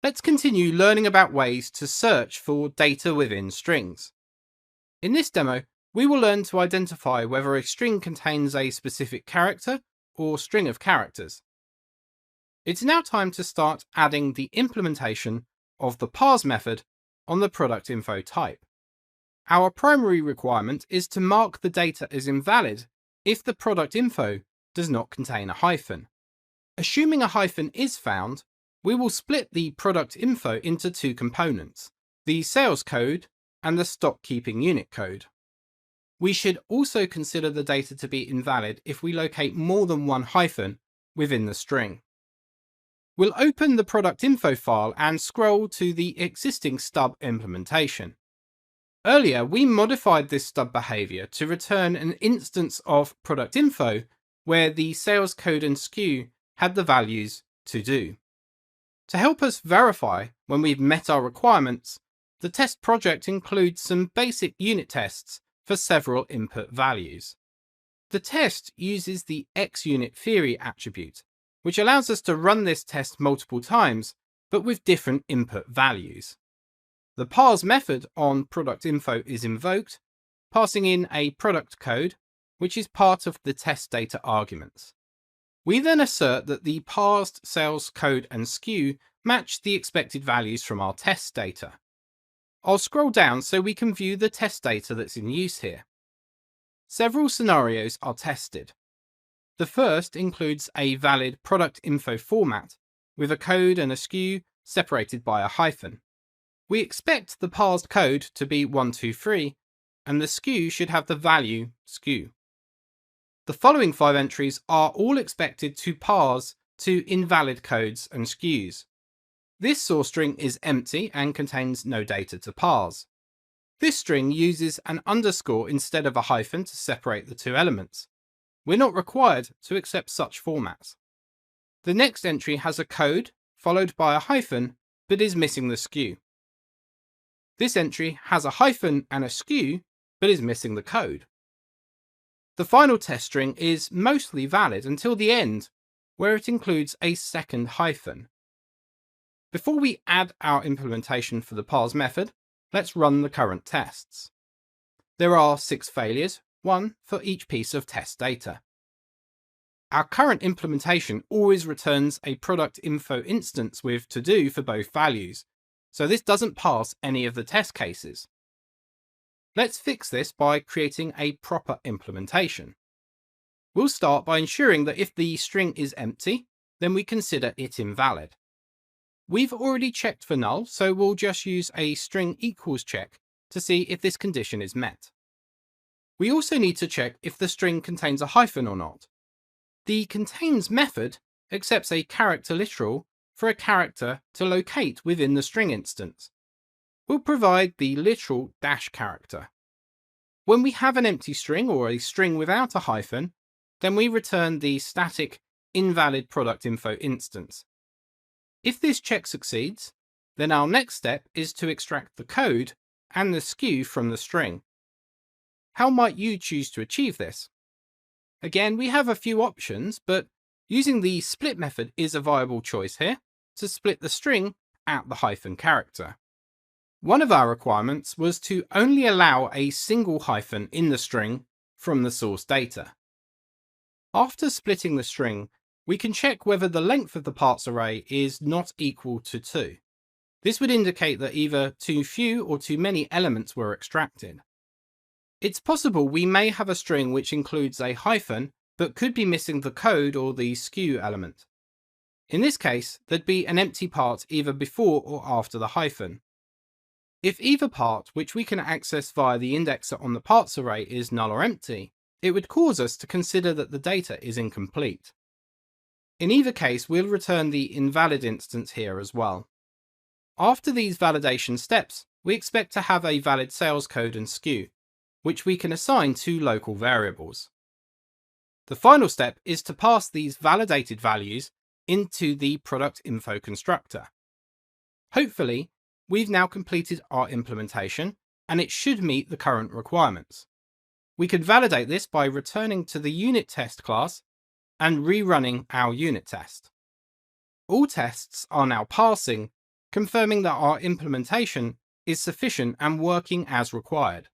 Let's continue learning about ways to search for data within strings. In this demo, we will learn to identify whether a string contains a specific character or string of characters. It's now time to start adding the implementation of the parse method on the product info type. Our primary requirement is to mark the data as invalid if the product info does not contain a hyphen. Assuming a hyphen is found, we will split the product info into two components, the sales code and the stock keeping unit code. We should also consider the data to be invalid if we locate more than one hyphen within the string. We'll open the product info file and scroll to the existing stub implementation. Earlier, we modified this stub behavior to return an instance of product info where the sales code and SKU had the values to do. To help us verify when we've met our requirements, the test project includes some basic unit tests for several input values. The test uses the XUnit theory attribute, which allows us to run this test multiple times, but with different input values. The parse method on product info is invoked, passing in a product code, which is part of the test data arguments. We then assert that the parsed sales code and SKU match the expected values from our test data. I'll scroll down so we can view the test data that's in use here. Several scenarios are tested. The first includes a valid product info format with a code and a SKU separated by a hyphen. We expect the parsed code to be 123 and the SKU should have the value SKU. The following 5 entries are all expected to parse to invalid codes and SKUs. This source string is empty and contains no data to parse. This string uses an underscore instead of a hyphen to separate the two elements. We're not required to accept such formats. The next entry has a code followed by a hyphen but is missing the SKU. This entry has a hyphen and a SKU but is missing the code. The final test string is mostly valid until the end, where it includes a second hyphen. Before we add our implementation for the parse method, let's run the current tests. There are 6 failures, 1 for each piece of test data. Our current implementation always returns a product info instance with to do for both values, so this doesn't pass any of the test cases. Let's fix this by creating a proper implementation. We'll start by ensuring that if the string is empty, then we consider it invalid. We've already checked for null, so we'll just use a string equals check to see if this condition is met. We also need to check if the string contains a hyphen or not. The contains method accepts a character literal for a character to locate within the string instance. We'll provide the literal dash character. When we have an empty string or a string without a hyphen, then we return the static invalid product info instance. If this check succeeds, then our next step is to extract the code and the SKU from the string. How might you choose to achieve this? Again, we have a few options, but using the split method is a viable choice here to split the string at the hyphen character. One of our requirements was to only allow a single hyphen in the string from the source data. After splitting the string, we can check whether the length of the parts array is not equal to 2. This would indicate that either too few or too many elements were extracted. It's possible we may have a string which includes a hyphen but could be missing the code or the SKU element. In this case, there'd be an empty part either before or after the hyphen. If either part, which we can access via the indexer on the parts array, is null or empty, it would cause us to consider that the data is incomplete. In either case, we'll return the invalid instance here as well. After these validation steps, we expect to have a valid sales code and SKU, which we can assign to local variables. The final step is to pass these validated values into the product info constructor. Hopefully, we've now completed our implementation and it should meet the current requirements. We could validate this by returning to the unit test class and rerunning our unit test. All tests are now passing confirming that our implementation is sufficient and working as required.